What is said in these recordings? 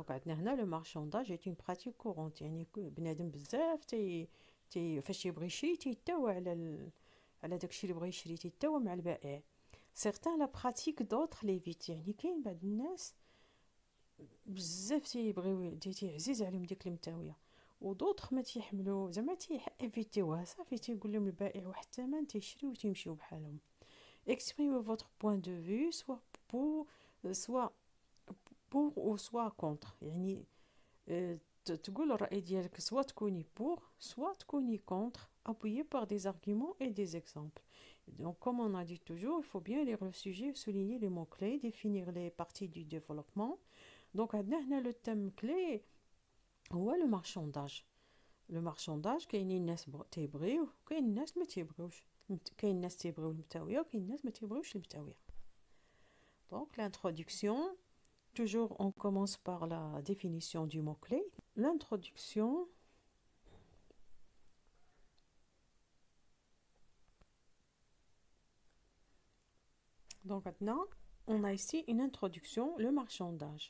دونك عندنا هنا لو مارشونداج ايت اون براتيك كورونت، يعني بنادم بزاف تي فاش يبغي يشري تيتاوى على داكشي اللي بغى يشري، تيتاوى مع البائع. سيغتان لا براتيك دوطخ ليفيت، يعني كاين بعض الناس بزاف تيبغيو تيعزيز عليهم ديك المتاويه، ودوطخ ما تيحملوا زعما تيفيتيوها صافي، تيقول لهم البائع واحد الثمن تيشريو وتيمشيو بحالهم. exprimez votre point de vue soit pour ou soit contre، يعني تقول الرأي ديالك، سوا تكوني pour soit تكوني contre, appuyé par des arguments et des exemples. Donc comme on a dit toujours, il faut bien lire le sujet, souligner les mots-clés, définir les parties du développement. Donc عندنا هنا le thème clé هو le marchandage. Le marchandage كاينين الناس تيبغيوه وكاين الناس ما تيبغيوش، كاين الناس تيبغيو المتاويه وكاين الناس ما تيبغيوش المتاويه. Donc l'introduction, toujours on commence par la définition du mot-clé. L'introduction, donc maintenant on a ici une introduction, le marchandage.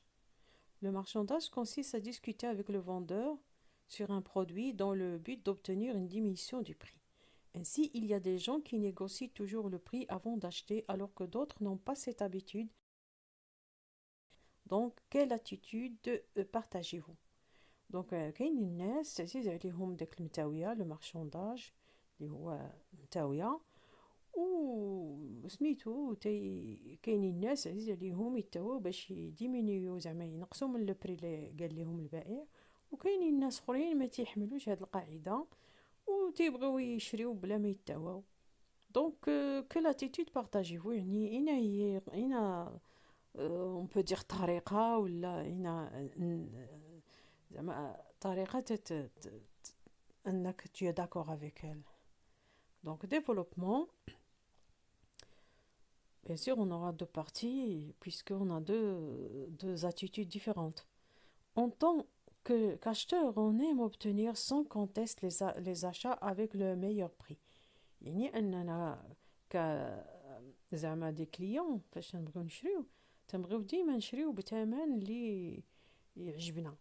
Le marchandage consiste à discuter avec le vendeur sur un produit dans le but d'obtenir une diminution du prix. Ainsi, il y a des gens qui négocient toujours le prix avant d'acheter, alors que d'autres n'ont pas cette habitude. Donc, quelle attitude partagez-vous? Donc, كاين الناس عزيز عليهم داك المتاوية، لو مارشونداج اللي هو متاوية، و سميتو كاينين الناس عزيز عليهم يتاووا باش يديمينيو، زعما ينقصوا من لو بري اللي قال لهم البائع، وكاينين الناس اخرين ما تيحملوش هاد القاعده وتيبغيو يشريو بلا ما يتاواو. دونك كل اتيتود بارطاجيفو، يعني اين اون بو دير طريقه ولا زعما طريقه انك tu es d'accord avec elle. Donc développement, bien sûr on aura deux parties puisqu'on a deux attitudes différentes. En tant qu'acheteur, on aime obtenir sans conteste les achats avec le meilleur prix. يعني اننا ك زعما دي كليون فاش نبغيو نشريو تنبغيو ديما نشريو بثمن اللي يعجبنا.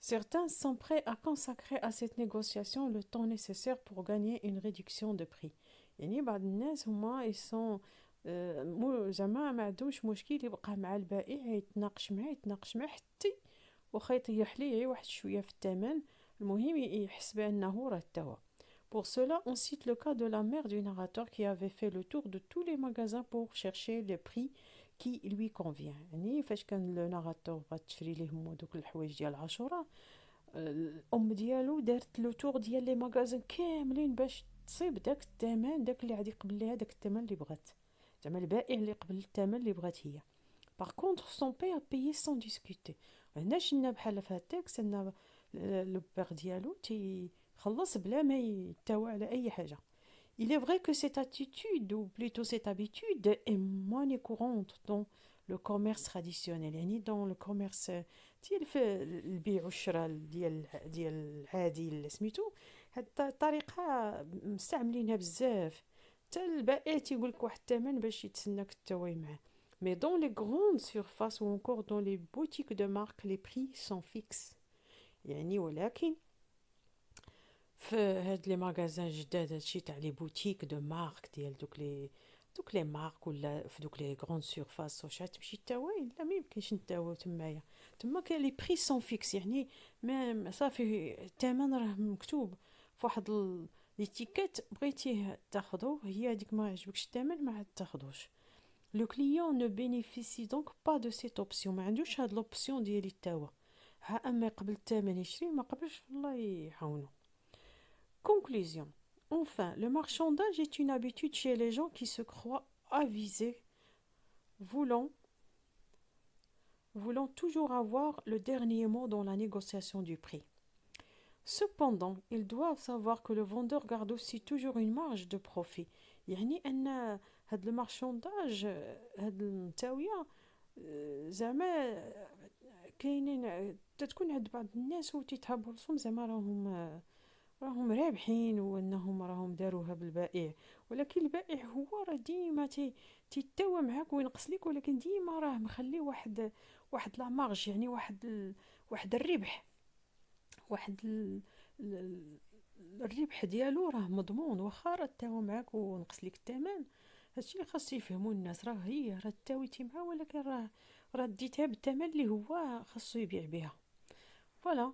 Certains sont prêts à consacrer à cette négociation le temps nécessaire pour gagner une réduction de prix. يعني بعض الناس هما يسون زعما ما عندهمش مشكل يبقى مع البائع يتناقش معاه حتى واخا يطيح ليه واحد شويه في الثمن، المهم يحس بانه راه توا. Pour cela, on cite le cas de la mère du narrateur qui avait fait le tour de tous les magasins pour chercher le prix qui lui convient. يعني فاش كان لو ناراتور بغات تشري ليهم هذوك الحوايج ديال عاشوراء، الام ديالو دارت لو تور ديال لي ماغازان كاملين باش تصيب داك الثمن، داك اللي غادي يقبل ليها داك الثمن اللي بغات، زعما البائع اللي قبل الثمن اللي بغات هي. Par contre, son père a payé sans discuter. هنا شنا بحال في هاد التكست ان لو بير ديالو خلص بلا ما يتاوى على اي حاجه. Il est vrai que cette attitude, ou plutôt cette habitude, est moins courante dans le commerce traditionnel. يعني dans le commerce ديال في البيع والشراء ديال العادي اللي سميتو، هاد الطريقه مستعملينها بزاف، حتى البائع تيقول لك واحد الثمن باش يتسناك تتاوي معاه. Mais dans les grandes surfaces ou encore dans les boutiques de marque, les prix sont fixes. يعني ولكن في هاد لي ماغازان جداد، هادشي تاع لي بوتيك دو مارك ديال دوك لي مارك، ولا في دوك لي غروند سورفاس واش تمشي تاوي؟ لا ما يمكنش نتاويو تمايا. تما كاين لي بري سون فيكس، يعني ما صافي الثمن راه مكتوب في واحد ليتيكيت، بغيتيه تاخذو هي هذيك، ما عجبكش الثمن ما عاد تاخذوش. Le client ne bénéficie donc pas de cette option. ما عندوش هاد l'option ديال التاوى، ها اما قبل الثمن يشري، ما قبلش الله يعاونو. Conclusion. Enfin, le marchandage est une habitude chez les gens qui se croient avisés, voulant toujours avoir le dernier mot dans la négociation du prix. Cependant, ils doivent savoir que le vendeur garde aussi toujours une marge de profit. يعني أن هاد المارشونداج، هاد التاوية، زعما كاينين تتكون عند بعض الناس وتيتهبوا راسهم زعما راهم رابحين وانهم راهم داروها بالبائع. ولكن البائع هو راه ديما تيتاوى معاك وينقص لك، ولكن ديما راه مخلي واحد لا مارج، يعني واحد الربح، واحد الربح ديالو راه مضمون، واخا راه تاوى معاك ونقص لك الثمن. هادشي اللي خاص يفهمو الناس، راه هي راه تاويتي معاه، ولكن راه ديتها بالثمن اللي هو خاصو يبيع بها. فوالا.